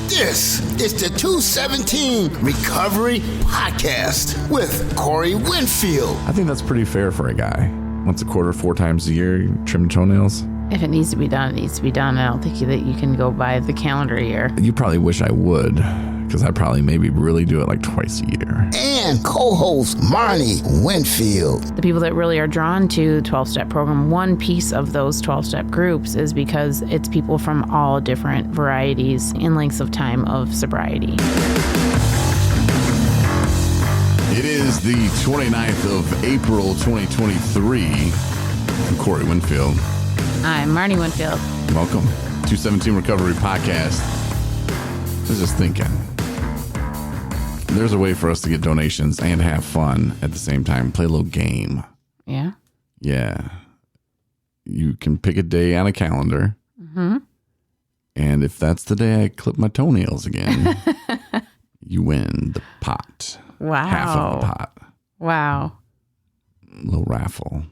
This is the 217 Recovery Podcast with Corey Winfield. I think that's pretty fair for a guy. Once a quarter, 4 times a year, you trim toenails. If it needs to be done, it needs to be done. I don't think that you can go by the calendar year. You probably wish I would, because I probably maybe really do it like twice a year. And co-host Marnie Winfield. The people that really are drawn to the 12-step program, one piece of those 12-step groups is because it's people from all different varieties and lengths of time of sobriety. It is the 29th of April, 2023. I'm Corey Winfield. I'm Marnie Winfield. Welcome. 217 Recovery Podcast. I was just thinking, there's a way for us to get donations and have fun at the same time. Play a little game. Yeah? Yeah. You can pick a day on a calendar. Mm-hmm. And if that's the day I clip my toenails again, you win the pot. Wow. Half of the pot. Wow. Little raffle.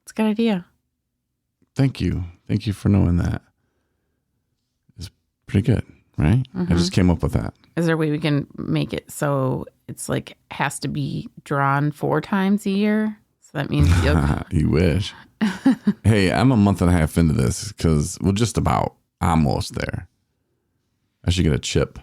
It's a good idea. Thank you. Thank you for knowing that. It's pretty good, right? Mm-hmm. I just came up with that. Is there a way we can make it so it's like has to be drawn 4 times a year? So that means you wish. Hey, I'm a month and a half into this because we're just about almost there. I should get a chip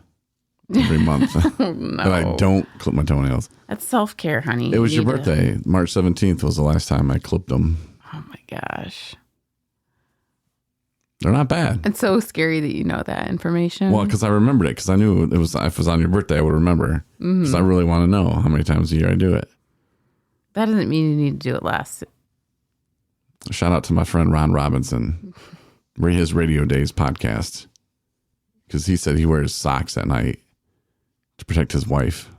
every month. No. That I don't clip my toenails. That's self-care, honey. It was your birthday. March 17th was the last time I clipped them. Oh my gosh. They're not bad. It's so scary that you know that information. Well, because I remembered it, because I knew it was, if it was on your birthday, I would remember. Because I really want to know how many times a year I do it. That doesn't mean you need to do it last. Shout out to my friend Ron Robinson, his Radio Days podcast, because he said he wears socks at night to protect his wife.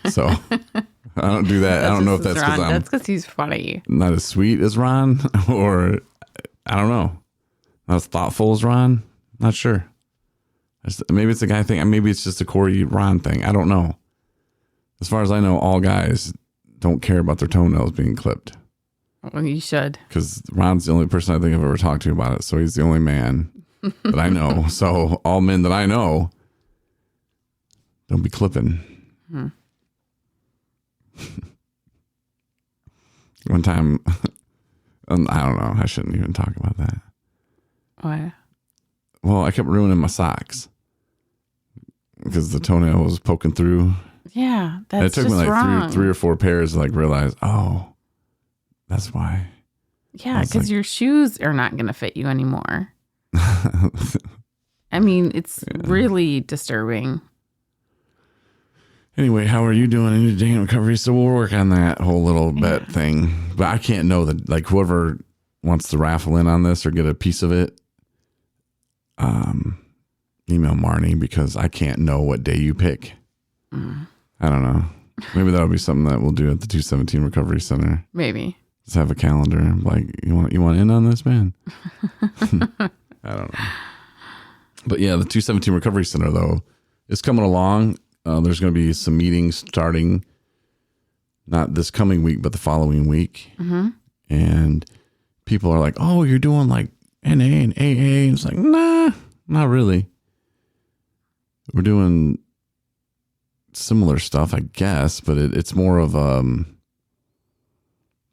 So I don't do that. I don't know if that's because that's because he's funny. Not as sweet as Ron, or I don't know. Not as thoughtful as Ron. Not sure. Maybe it's a guy thing. Maybe it's just a Corey Ron thing. I don't know. As far as I know, all guys don't care about their toenails being clipped. Well, you should. Because Ron's the only person I think I've ever talked to about it. So he's the only man that I know. So all men that I know don't be clipping. One time, I don't know. I shouldn't even talk about that. Why? Well, I kept ruining my socks because the toenail was poking through. Yeah, that's it took just me like wrong. three or four pairs to like realize, oh, that's why. Yeah, because your shoes are not going to fit you anymore. I mean, it's really disturbing. Anyway, how are you doing in your day in recovery? So we'll work on that whole little bet thing. But I can't know that, like, whoever wants to raffle in on this or get a piece of it, email Marnie, because I can't know what day you pick. I don't know. Maybe that'll be something that we'll do at the 217 Recovery Center. Maybe. Just have a calendar. Like, you want in on this, man? I don't know. But yeah, the 217 Recovery Center, though, is coming along. There's going to be some meetings starting not this coming week, but the following week. Mm-hmm. And people are like, oh, you're doing like NA and AA. And it's like, nah, not really. We're doing similar stuff, I guess, but it's more of, I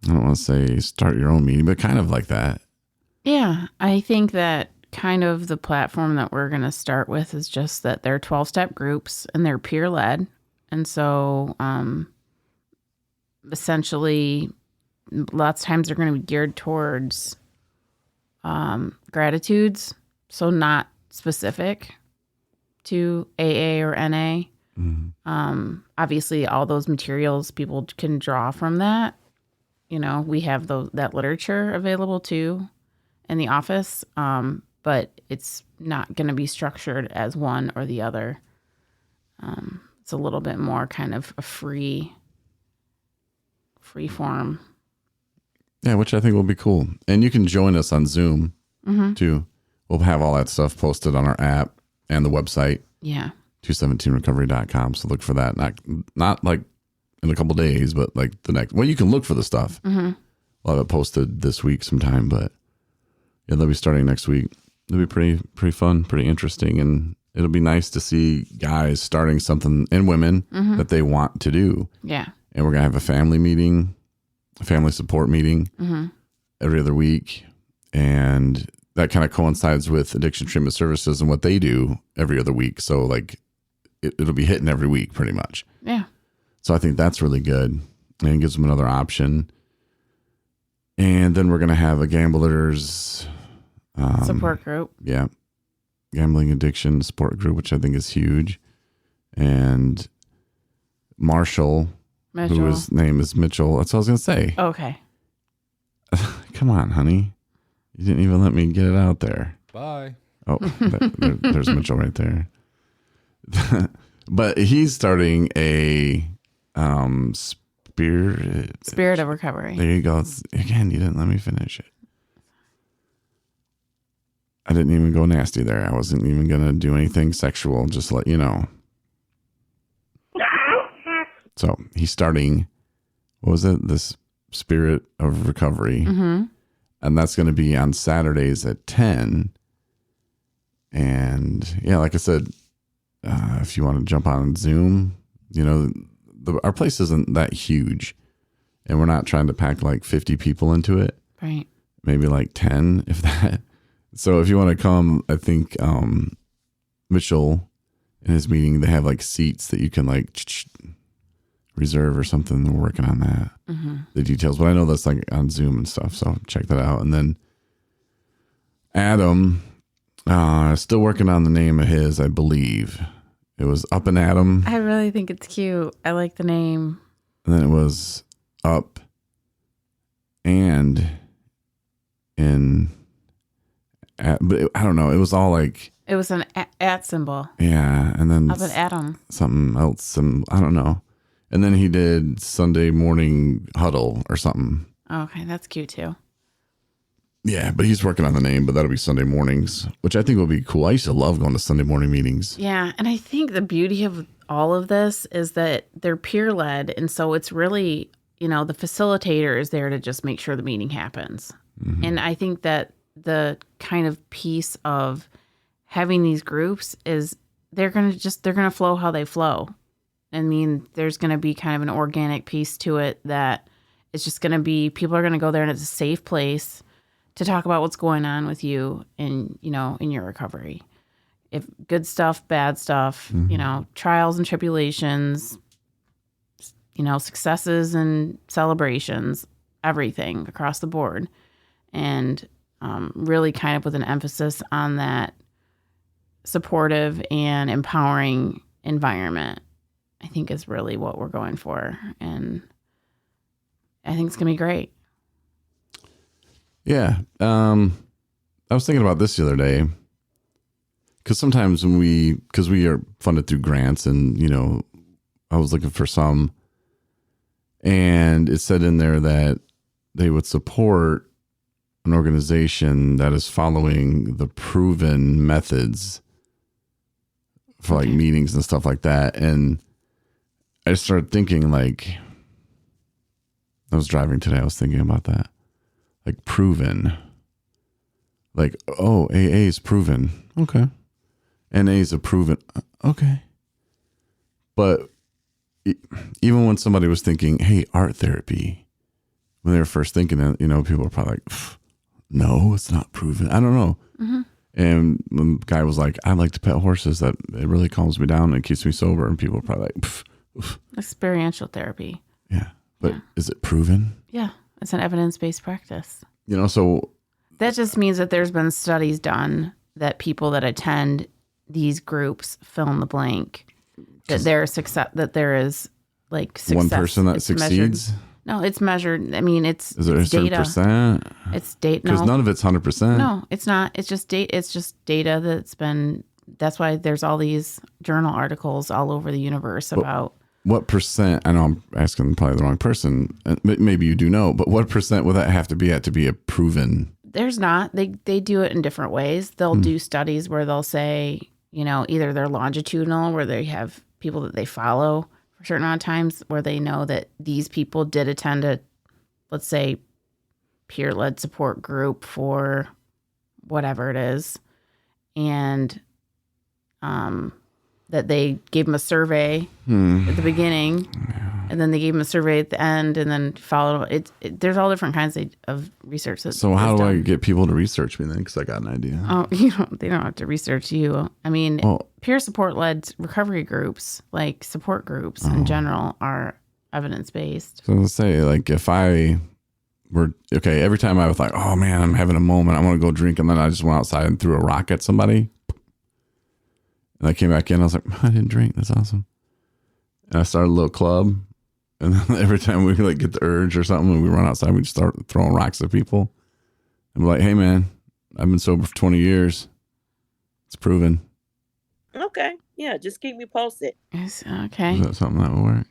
don't want to say start your own meeting, but kind of like that. Yeah, I think that kind of the platform that we're going to start with is just that they're 12-step groups and they're peer-led. And so essentially, lots of times they're going to be geared towards gratitudes, so not specific to AA or NA. Mm-hmm. Obviously, all those materials, people can draw from that. You know, we have that literature available too in the office, but it's not going to be structured as one or the other. It's a little bit more kind of a free form. Yeah, which I think will be cool. And you can join us on Zoom too. We'll have all that stuff posted on our app and the website. Yeah. 217recovery.com. So look for that. Not like in a couple days, but like the next. Well, you can look for the stuff. Mm-hmm. We'll have it posted this week sometime, but yeah, they'll be starting next week. It'll be pretty fun, pretty interesting, and it'll be nice to see guys starting something and women that they want to do. Yeah. And we're going to have a family meeting, a family support meeting every other week. And that kind of coincides with Addiction Treatment Services and what they do every other week. So like it'll be hitting every week pretty much. Yeah. So I think that's really good. And it gives them another option. And then we're going to have a gamblers Support group. Yeah. Gambling addiction support group, which I think is huge. And Marshall, who his name is Mitchell. That's what I was going to say. Okay. Come on, honey. You didn't even let me get it out there. Bye. Oh, there's Mitchell right there. But he's starting a Spirit of Recovery. There you go. Again, you didn't let me finish it. I didn't even go nasty there. I wasn't even going to do anything sexual, just to let you know. So he's starting, what was it? This Spirit of Recovery. And that's going to be on Saturdays at 10. And yeah, like I said, if you want to jump on Zoom, you know, our place isn't that huge. And we're not trying to pack like 50 people into it. Right. Maybe like 10, if that. So if you want to come, I think Mitchell in his meeting, they have like seats that you can like reserve or something. We're working on that, the details. But I know that's like on Zoom and stuff. So check that out. And then Adam, still working on the name of his, I believe. It was Up and Adam. I really think it's cute. I like the name. And then it was Up and in... but I don't know. It was all like... It was an at symbol. Yeah. And then... Up and Adam. Something else. I don't know. And then he did Sunday morning huddle or something. Okay. That's cute too. Yeah. But he's working on the name, but that'll be Sunday mornings, which I think will be cool. I used to love going to Sunday morning meetings. Yeah. And I think the beauty of all of this is that they're peer led. And so it's really, you know, the facilitator is there to just make sure the meeting happens. And I think that the kind of piece of having these groups is they're going to flow how they flow. I mean, there's going to be kind of an organic piece to it that it's just going to be, people are going to go there and it's a safe place to talk about what's going on with you in, you know, in your recovery. If good stuff, bad stuff, you know, trials and tribulations, you know, successes and celebrations, everything across the board. And really kind of with an emphasis on that supportive and empowering environment, I think is really what we're going for. And I think it's going to be great. Yeah. I was thinking about this the other day because sometimes because we are funded through grants and, you know, I was looking for some and it said in there that they would support an organization that is following the proven methods for like meetings and stuff like that. And I started thinking like, I was driving today. I was thinking about that, like proven, like, oh, AA is proven. Okay. NA is a proven. Okay. But even when somebody was thinking, hey, art therapy, when they were first thinking it, you know, people were probably like, no, it's not proven. I don't know. And the guy was like, I like to pet horses. That it really calms me down and keeps me sober. And people were probably like, pff. Experiential therapy. Yeah. But is it proven? Yeah. It's an evidence-based practice. You know, so that just means that there's been studies done that people that attend these groups fill in the blank, that there is like success. One person that it's succeeds. Measured. No, it's measured. I mean, it's is it a certain data. percent? It's data. Because none of it's 100%. No, it's not. It's just data. It's just data that's been. That's why there's all these journal articles all over the universe about. What percent? I know I'm asking probably the wrong person. Maybe you do know, but what percent would that have to be at to be a proven? There's not. They do it in different ways. They'll do studies where they'll say, you know, either they're longitudinal, where they have people that they follow for a certain amount of times, where they know that these people did attend a, let's say, peer-led support group for whatever it is. And that they gave him a survey at the beginning, and then they gave him a survey at the end, and then followed it. There's all different kinds of research. So how do I get people to research me then? Because I got an idea. Oh, they don't have to research you. I mean, peer support-led recovery groups, like support groups in general, are evidence-based. So let's say, like, if I were, okay, every time I was like, oh man, I'm having a moment, I want to go drink, and then I just went outside and threw a rock at somebody, and I came back in, I was like, I didn't drink, that's awesome. And I started a little club, and then every time we like get the urge or something, and we run outside, we just start throwing rocks at people. And we're like, hey man, I've been sober for 20 years. It's proven. Okay. Yeah, just keep me posted. Okay. Is that something that would work?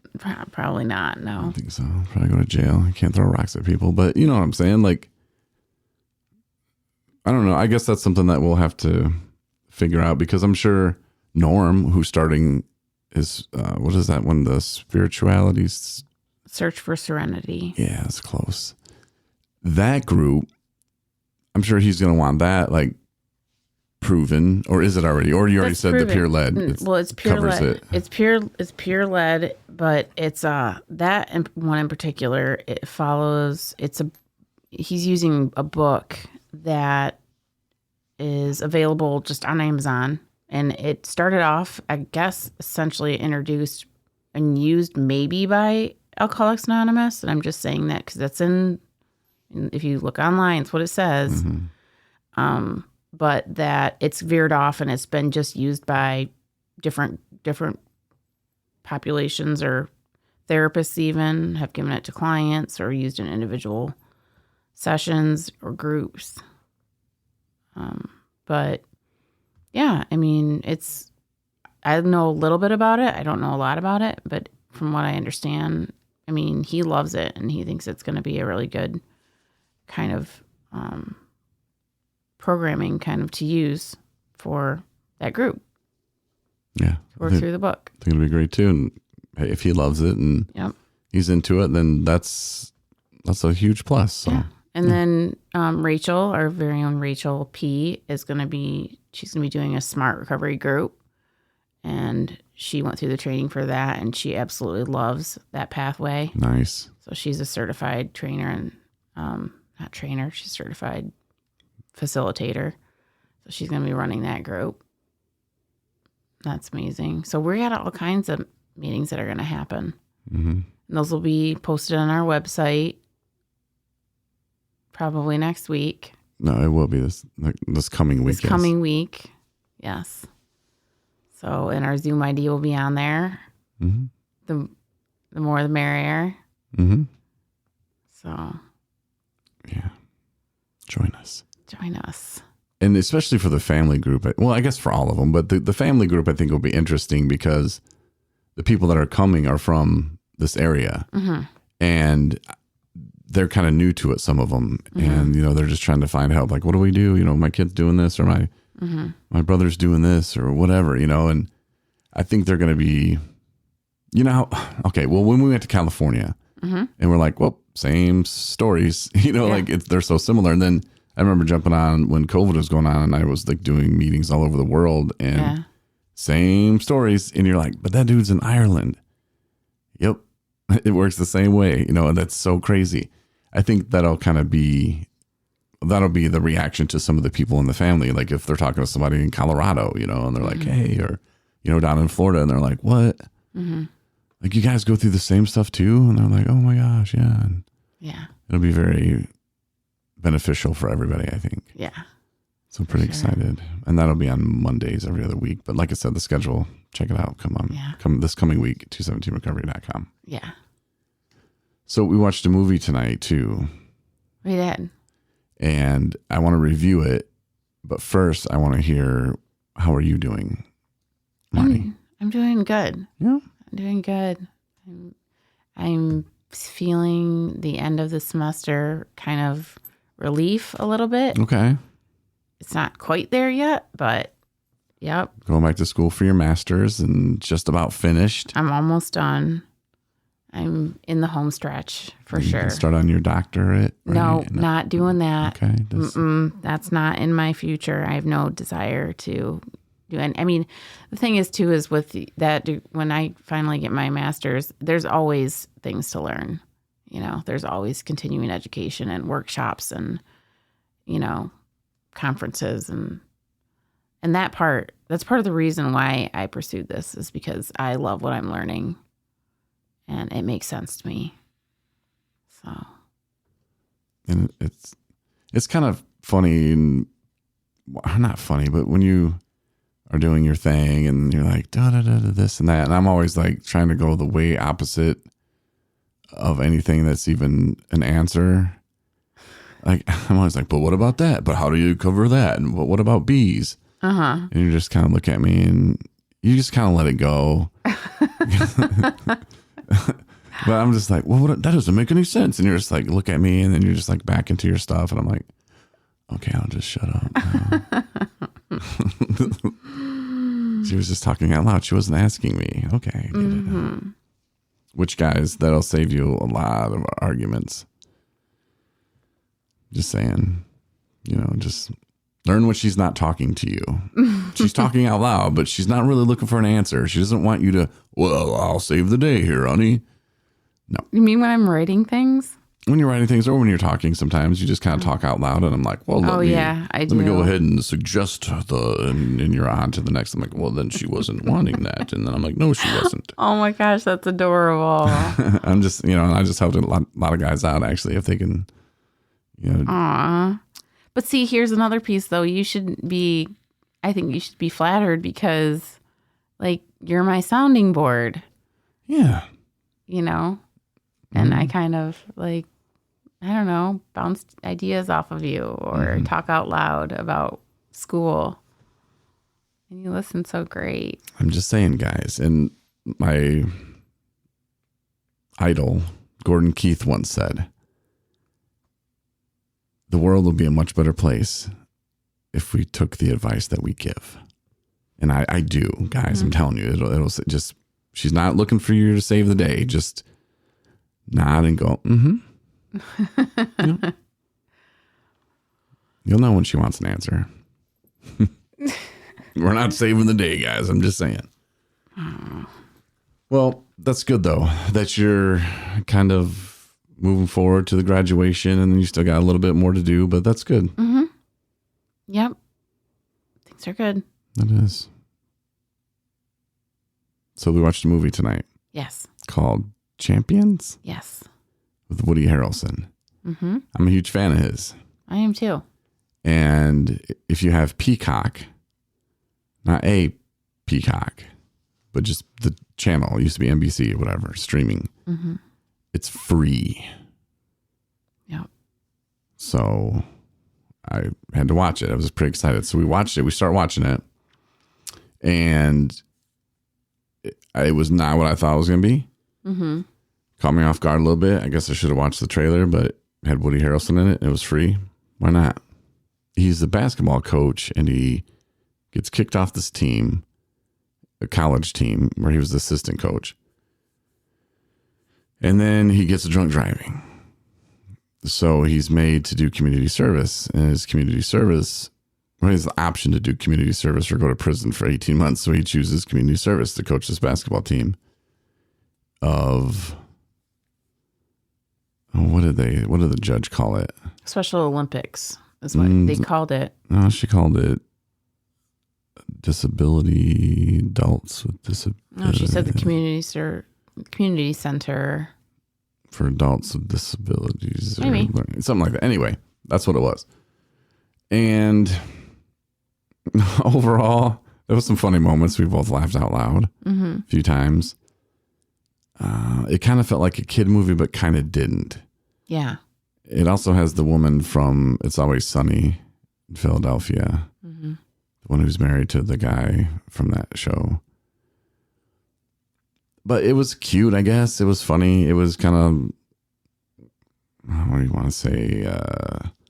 Probably not, no. I don't think so. I'll probably go to jail. I can't throw rocks at people. But you know what I'm saying? Like, I don't know. I guess that's something that we'll have to figure out, because I'm sure Norm, who's starting his, what is that one? The spiritualities? Search for Serenity. Yeah, it's close. That group, I'm sure he's going to want that, like, proven, or is it already? Or you already said proven. the peer led. Well, it's peer led. It. It's peer led, but it's that one in particular. It follows. He's using a book that is available just on Amazon, and it started off, I guess, essentially introduced and used maybe by Alcoholics Anonymous, and I'm just saying that because that's if you look online, it's what it says. Mm-hmm. But that it's veered off and it's been just used by different populations, or therapists even have given it to clients, or used in individual sessions or groups. But yeah, I mean, I know a little bit about it. I don't know a lot about it, but from what I understand, I mean, he loves it and he thinks it's going to be a really good kind of, programming kind of to use for that group. Yeah. To work through the book. I think it'll be great too. And hey, if he loves it and he's into it, then that's a huge plus. So. Yeah. And then Rachel, our very own Rachel P, she's going to be doing a SMART recovery group. And she went through the training for that, and she absolutely loves that pathway. Nice. So she's a certified trainer and not trainer, she's certified facilitator. So she's going to be running that group. That's amazing. So we got all kinds of meetings that are going to happen. Mm-hmm. And those will be posted on our website probably next week. No, it will be this coming week. This coming week, yes. So, and our Zoom ID will be on there. Mm-hmm. The more the merrier. Mm-hmm. So, yeah. Join us. And especially for the family group. Well, I guess for all of them, but the family group I think will be interesting because the people that are coming are from this area. Mm-hmm. And they're kind of new to it, some of them. Mm-hmm. And, they're just trying to find help. Like, what do we do? My kid's doing this, or my brother's doing this, or whatever, and I think they're going to be, okay, well, when we went to California and we're like, well, same stories, like they're so similar. And then I remember jumping on when COVID was going on, and I was like doing meetings all over the world, and same stories. And you're like, but that dude's in Ireland. Yep. It works the same way, and that's so crazy. I think that'll be the reaction to some of the people in the family. Like if they're talking to somebody in Colorado, and they're like, hey, or, down in Florida, and they're like, what? Mm-hmm. Like, you guys go through the same stuff too? And they're like, oh my gosh, yeah. And it'll be very beneficial for everybody, I think. Yeah. So I'm pretty excited. And that'll be on Mondays every other week. But like I said, the schedule, check it out. Come this coming week, 217recovery.com. Yeah. So we watched a movie tonight too. We did. And I want to review it. But first, I want to hear, how are you doing, Marnie? I'm doing good. Yeah. I'm doing good. I'm feeling the end of the semester kind of relief a little bit. Okay. It's not quite there yet, but yep. Going back to school for your master's and just about finished. I'm almost done. I'm in the home stretch for you sure. Can start on your doctorate. Right? No, not doing that. Okay. That's not in my future. I have no desire to do. And I mean, the thing is too, is with that, when I finally get my master's, there's always things to learn. You know, there's always continuing education and workshops and, you know, conferences and that's part of the reason why I pursued this, is because I love what I'm learning and it makes sense to me. So. And it's kind of funny, and not funny, but when you are doing your thing and you're like, da da da da, this and that, and I'm always like trying to go the way opposite of anything that's even an answer. Like, I'm always like, but what about that? But how do you cover that? And what about bees? And you just kind of look at me and you just kind of let it go. But I'm just like, well, that doesn't make any sense. And you're just like, look at me, and then you're just like back into your stuff. And I'm like, okay, I'll just shut up now. She was just talking out loud. She wasn't asking me. Okay. Which, guys, that'll save you a lot of arguments. Just saying, you know, just learn when she's not talking to you. She's talking out loud, but she's not really looking for an answer. She doesn't want you to, well, I'll save the day here, honey. No. You mean when I'm writing things? When you're writing things, or when you're talking, sometimes you just kind of talk out loud, and I'm like, well, let me go ahead and suggest and you're on to the next. I'm like, well, then she wasn't wanting that. And then I'm like, no, she wasn't. Oh my gosh, that's adorable. I'm just, you know, I just helped a lot of guys out, actually, if they can, you know. Aww. But see, here's another piece, though. I think you should be flattered because, like, you're my sounding board. Yeah. You know? And I kind of, like, I don't know, bounce ideas off of you or talk out loud about school. And you listen so great. I'm just saying, guys. And my idol, Gordon Keith, once said, the world will be a much better place if we took the advice that we give. And I do, guys. I'm telling you, it'll just, she's not looking for you to save the day. Just nod and go, You'll know when she wants an answer. We're not saving the day, guys. I'm just saying. Well, that's good, though, that you're kind of moving forward to the graduation, and then you still got a little bit more to do, but that's good. Yep. Things are good. That is. So we watched a movie tonight. Yes. Called Champions? Yes. With Woody Harrelson. I'm a huge fan of his. I am too. And if you have Peacock, not a Peacock, but just the channel, it used to be NBC or whatever, streaming, it's free. Yep. So I had to watch it. I was pretty excited. So we watched it. We started watching it. And it was not what I thought it was going to be. Caught me off guard a little bit. I guess I should have watched the trailer, but it had Woody Harrelson in it. It was free. Why not? He's the basketball coach, and he gets kicked off this team, a college team, where he was the assistant coach. And then he gets drunk driving. So he's made to do community service. And his community service, well, he has the option to do community service or go to prison for 18 months. So he chooses community service to coach this basketball team of, what did the judge call it? Special Olympics is what they called it. No, she called it disability, adults with disability. No, she said the community center. For adults with disabilities. Maybe. Or something like that. Anyway, that's what it was. And overall, there was some funny moments. We both laughed out loud a few times. It kind of felt like a kid movie, but kind of didn't. Yeah. It also has the woman from It's Always Sunny in Philadelphia, the one who's married to the guy from that show. But it was cute, I guess. It was funny. It was kind of, what do you want to say,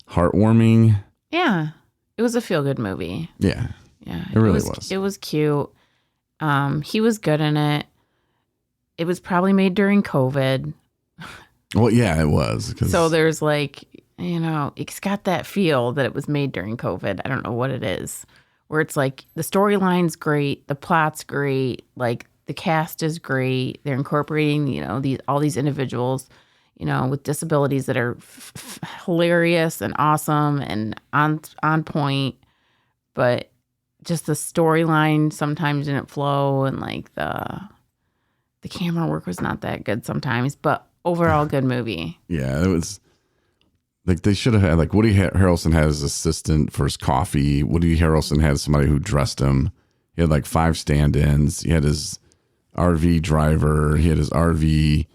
heartwarming. Yeah. It was a feel-good movie. Yeah. Yeah. It really was. It was cute. He was good in it. It was probably made during COVID. Well, yeah, it was. So there's like, it's got that feel that it was made during COVID. I don't know what it is. where it's like the storyline's great, the plot's great, like the cast is great. They're incorporating, all these individuals, with disabilities that are hilarious and awesome and on point, but just the storyline sometimes didn't flow, and like the camera work was not that good sometimes, but overall good movie. Yeah, it was like they should have had, like, Woody Harrelson had his assistant for his coffee. Woody Harrelson had somebody who dressed him. He had like 5 stand-ins. He had his RV driver. He had his RV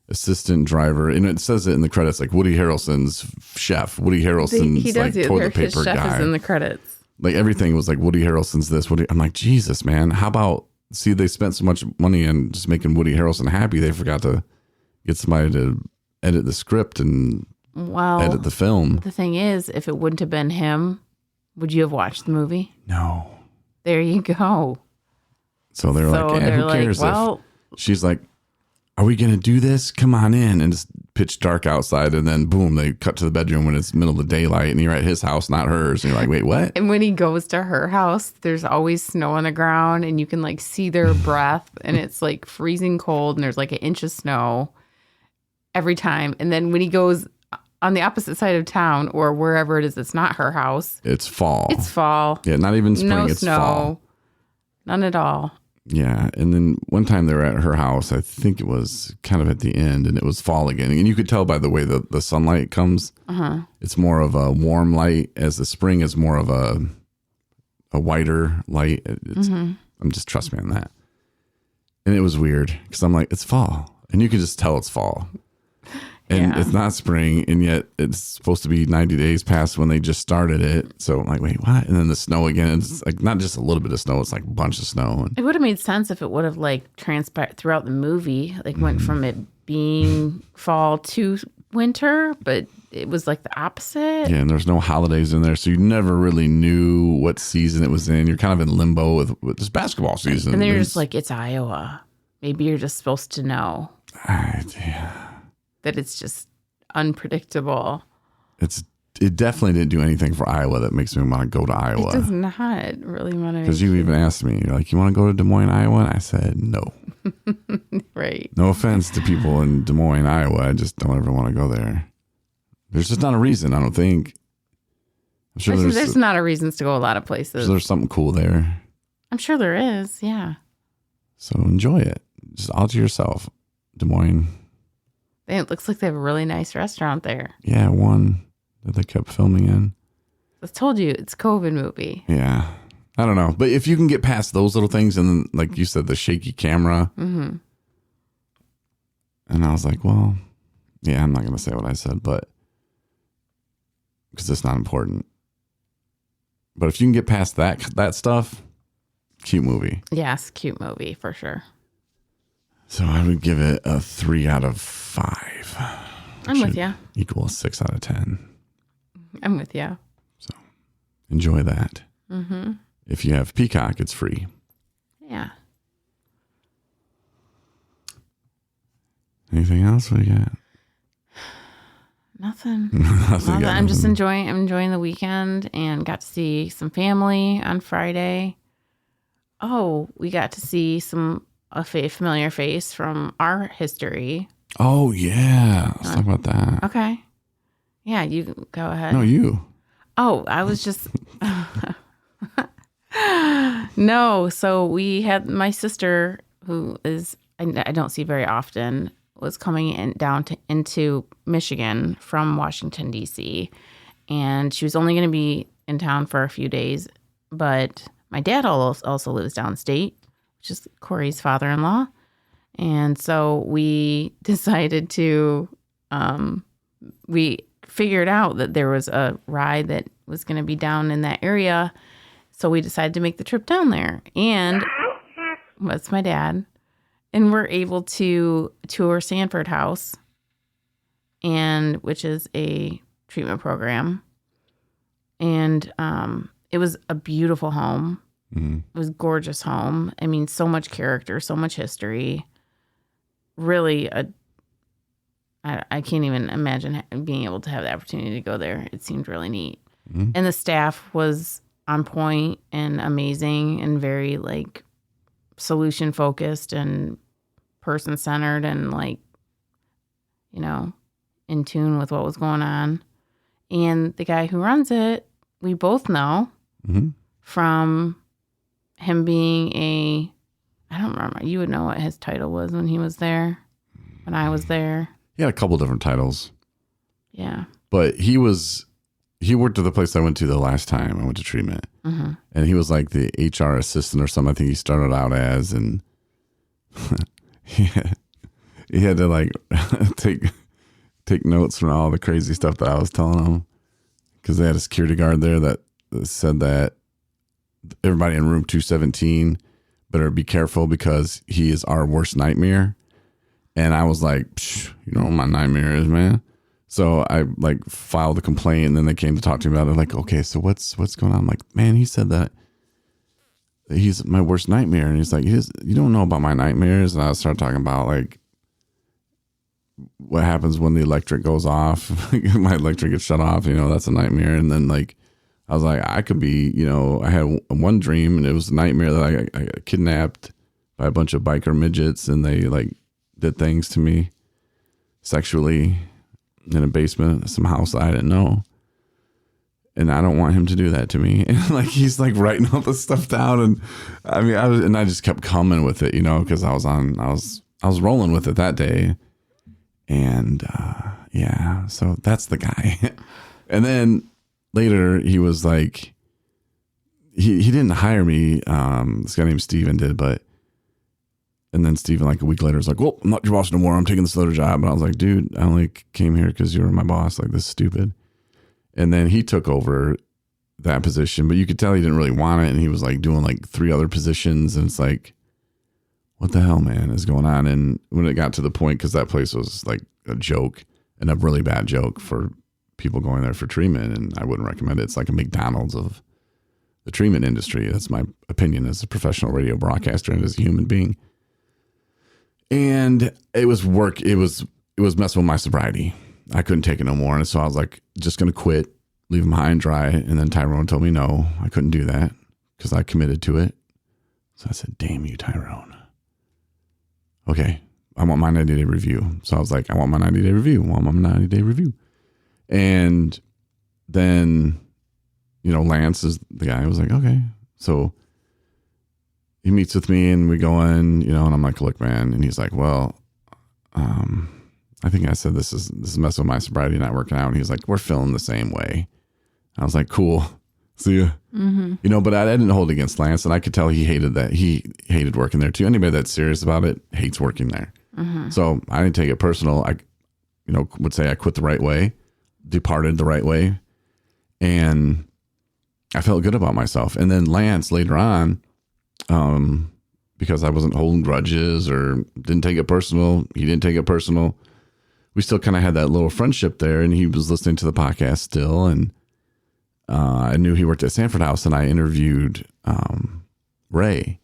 assistant driver, and it says it in the credits, like Woody Harrelson's chef. Woody Harrelson's he does like toilet his paper chef guy. is in the credits. Like everything was like Woody Harrelson's this. I'm like, Jesus, man. How about, see, they spent so much money on just making Woody Harrelson happy, they forgot to get somebody to edit the script and edit the film. The thing is, if it wouldn't have been him, would you have watched the movie? No. There you go. So they're like, who cares if she's like, are we going to do this? Come on in. And it's pitch dark outside. And then boom, they cut to the bedroom when it's middle of the daylight and you're at his house, not hers. And you're like, wait, what? And when he goes to her house, there's always snow on the ground and you can like see their breath and it's like freezing cold and there's like an inch of snow every time. And then when he goes on the opposite side of town or wherever it is, it's not her house. It's fall. It's fall. Yeah, not even spring. No it's snow. Fall. None at all. Yeah. And then one time they were at her house, I think it was kind of at the end, and it was fall again. And you could tell by the way the sunlight comes. It's more of a warm light, as the spring is more of a whiter light. I'm just, trust me on that. And it was weird because I'm like, it's fall. And you can just tell it's fall. And it's not spring, and yet it's supposed to be 90 days past when they just started it. So I'm like, wait, what? And then the snow again. It's like not just a little bit of snow, it's like a bunch of snow. It would have made sense if it would have like transpired throughout the movie, like went from it being fall to winter, but it was like the opposite. Yeah, and there's no holidays in there, so you never really knew what season it was in. You're kind of in limbo with this basketball season. And then you're just like, it's Iowa. Maybe you're just supposed to know. That it's just unpredictable. It definitely didn't do anything for Iowa that makes me want to go to Iowa. It does not really want to. Because you even asked me, you're like, you want to go to Des Moines, Iowa? And I said no. Right. No offense to people in Des Moines, Iowa. I just don't ever want to go there. There's just not a reason, I don't think. I'm sure there's not a reasons to go a lot of places. So there's something cool there. I'm sure there is, yeah. So enjoy it. Just all to yourself. Des Moines. It looks like they have a really nice restaurant there. Yeah, one that they kept filming in. I told you, it's a COVID movie. Yeah. I don't know. But if you can get past those little things and then, like you said, the shaky camera. And I was like, well, yeah, I'm not going to say what I said, but because it's not important. But if you can get past that stuff, cute movie. Yes, cute movie for sure. So I would give it a 3 out of 5. I'm with you. Equal a 6 out of 10. I'm with you. So enjoy that. If you have Peacock, it's free. Yeah. Anything else we got? Nothing. Nothing. I'm just enjoying the weekend and got to see some family on Friday. Oh, we got to see a familiar face from our history. Oh, yeah. Let's talk about that. Okay. Yeah, you go ahead. No, you. Oh, I was just... No, so we had my sister, who is I don't see very often, was coming into Michigan from Washington, D.C., and she was only going to be in town for a few days, but my dad also lives downstate, which is Corey's father-in-law. And so we decided to, we figured out that there was a ride that was going to be down in that area. So we decided to make the trip down there. And that's my dad. And we're able to tour Sanford House, which is a treatment program. And it was a beautiful home. It was a gorgeous home. I mean, so much character, so much history. Really, I can't even imagine being able to have the opportunity to go there. It seemed really neat. And the staff was on point and amazing and very like solution focused and person centered and like, you know, in tune with what was going on. And the guy who runs it, we both know from him being I don't remember. You would know what his title was when he was there, when I was there. He had a couple different titles. Yeah. But he worked at the place I went to the last time I went to treatment. And he was like the HR assistant or something. I think he started out as, and he had to like take notes from all the crazy stuff that I was telling him, because they had a security guard there that said that everybody in room 217 better be careful because he is our worst nightmare. And I was like, you know what my nightmare is, man. So I like filed a complaint, and then they came to talk to me about it. Like, okay, so what's going on? I'm like, man, he said that he's my worst nightmare. And he's like, you don't know about my nightmares. And I started talking about like what happens when the electric goes off. My electric gets shut off, you know, that's a nightmare. And then like, I was like, I could be, you know, I had one dream, and it was a nightmare that I got kidnapped by a bunch of biker midgets, and they like did things to me sexually in a basement, some house I didn't know. And I don't want him to do that to me. And like, he's like writing all this stuff down. And I mean, I just kept coming with it, you know, cause I was rolling with it that day. And, yeah, so that's the guy. And then later he was like, he didn't hire me. This guy named Steven did, and then Steven, like a week later, was like, well, I'm not your boss no more. I'm taking this other job. And I was like, dude, I only came here because you were my boss. Like, this is stupid. And then he took over that position, but you could tell he didn't really want it. And he was like doing like 3 other positions. And it's like, what the hell, man, is going on? And when it got to the point, because that place was like a joke, and a really bad joke for people going there for treatment. And I wouldn't recommend it. It's like a McDonald's of the treatment industry. That's my opinion as a professional radio broadcaster and as a human being. And it was work. It was messing with my sobriety. I couldn't take it no more. And so I was like, just going to quit, leave him high and dry. And then Tyrone told me, no, I couldn't do that because I committed to it. So I said, damn you, Tyrone. Okay, I want my 90-day review. So I was like, I want my 90-day review. And then, you know, Lance is the guy who was like, okay. So he meets with me and we go in, you know, and I'm like, look, man. And he's like, well, I think I said this is messing with my sobriety, not working out. And he's like, we're feeling the same way. I was like, cool. See ya. You know, but I didn't hold it against Lance, and I could tell he hated that. He hated working there too. Anybody that's serious about it hates working there. So I didn't take it personal. I, you know, would say I quit the right way, departed the right way. And I felt good about myself. And then Lance later on, because I wasn't holding grudges or didn't take it personal, he didn't take it personal. We still kind of had that little friendship there, and he was listening to the podcast still. And I knew he worked at Sanford House, and I interviewed Ray,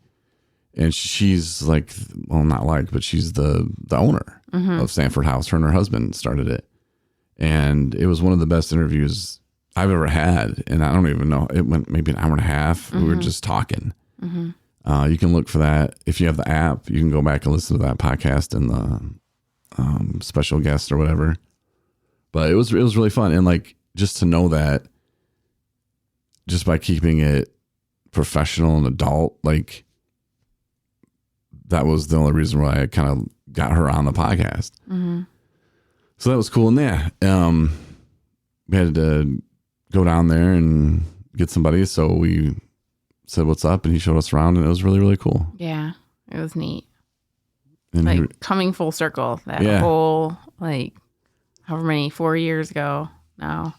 and she's like, well, not like, but she's the owner of Sanford House. Her and her husband started it, and it was one of the best interviews I've ever had. And I don't even know, it went maybe an hour and a half. We were just talking. You can look for that if you have the app. You can go back and listen to that podcast and the special guest or whatever. But it was really fun, and like just to know that, just by keeping it professional and adult, like that was the only reason why I kind of got her on the podcast. So that was cool. And yeah, we had to go down there and get somebody. So we said, what's up? And he showed us around, and it was really, really cool. Yeah, it was neat. And like coming full circle, that whole, like, however many, 4 years ago now.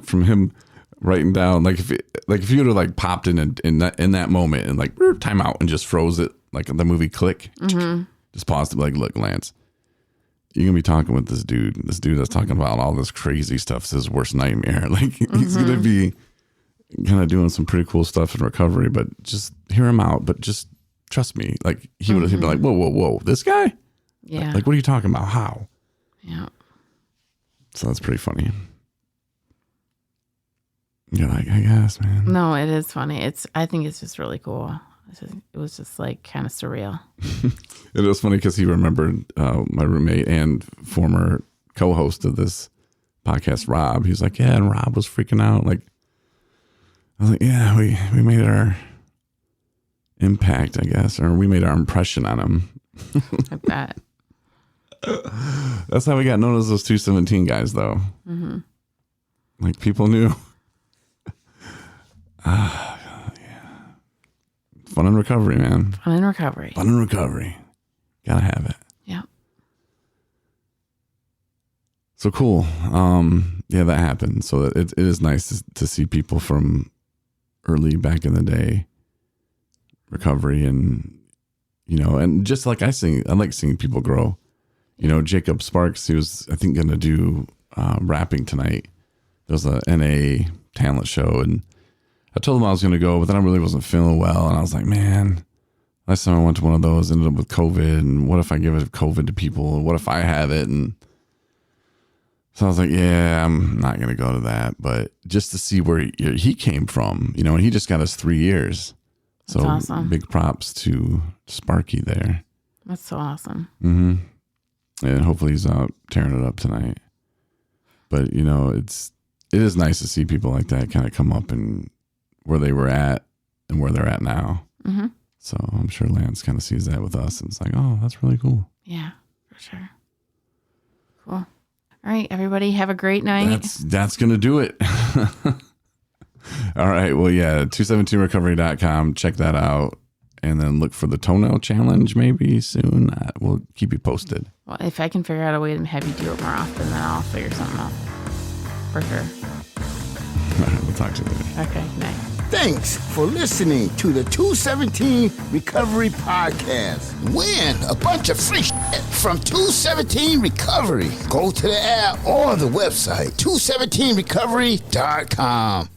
From him writing down, like if you would have like popped in that moment and like time out and just froze it, like the movie Click, just paused it, like, look, Lance, you're gonna be talking with this dude that's talking about all this crazy stuff. It's his worst nightmare. Like he's gonna be kind of doing some pretty cool stuff in recovery, but just hear him out. But just trust me, like he'd be like, whoa, this guy, like what are you talking about? How? Yeah. So that's pretty funny. You're like, I guess, man. No, it is funny. I think it's just really cool. It was just like kind of surreal. It was funny because he remembered my roommate and former co-host of this podcast, Rob. He was like, yeah, and Rob was freaking out. Like, I was like, yeah, we made our impact, I guess, or we made our impression on him. I bet. That's how we got known as those 217 guys, though. Mm-hmm. Like, people knew. Yeah. Fun and recovery, man. Fun and recovery. Fun and recovery. Gotta have it. Yeah. So cool. Yeah, that happened. So it is nice to see people from early back in the day recovery, and and just like I like seeing people grow. Jacob Sparks, he was, I think, gonna do rapping tonight. There was a NA talent show, and I told him I was gonna go, but then I really wasn't feeling well, and I was like, man, last time I went to one of those, ended up with COVID, and what if I give it COVID to people? What if I have it? And so I was like, yeah, I'm not going to go to that. But just to see where he came from, and he just got us 3 years. So That's awesome. Big props to Sparky there. That's so awesome. Mm-hmm. And hopefully he's out tearing it up tonight. But, it is nice to see people like that kind of come up and where they were at and where they're at now. Mm-hmm. So I'm sure Lance kind of sees that with us, and it's like, oh, that's really cool. Yeah, for sure. Cool. All right, everybody, have a great night. That's going to do it. All right. Well, yeah, 217recovery.com. Check that out. And then look for the toenail challenge maybe soon. We'll keep you posted. Well, if I can figure out a way to have you do it more often, then I'll figure something out. For sure. All right, we'll talk to you later. Okay, night. Thanks for listening to the 217 Recovery Podcast. Win a bunch of free shit from 217 Recovery. Go to the app or the website, 217recovery.com.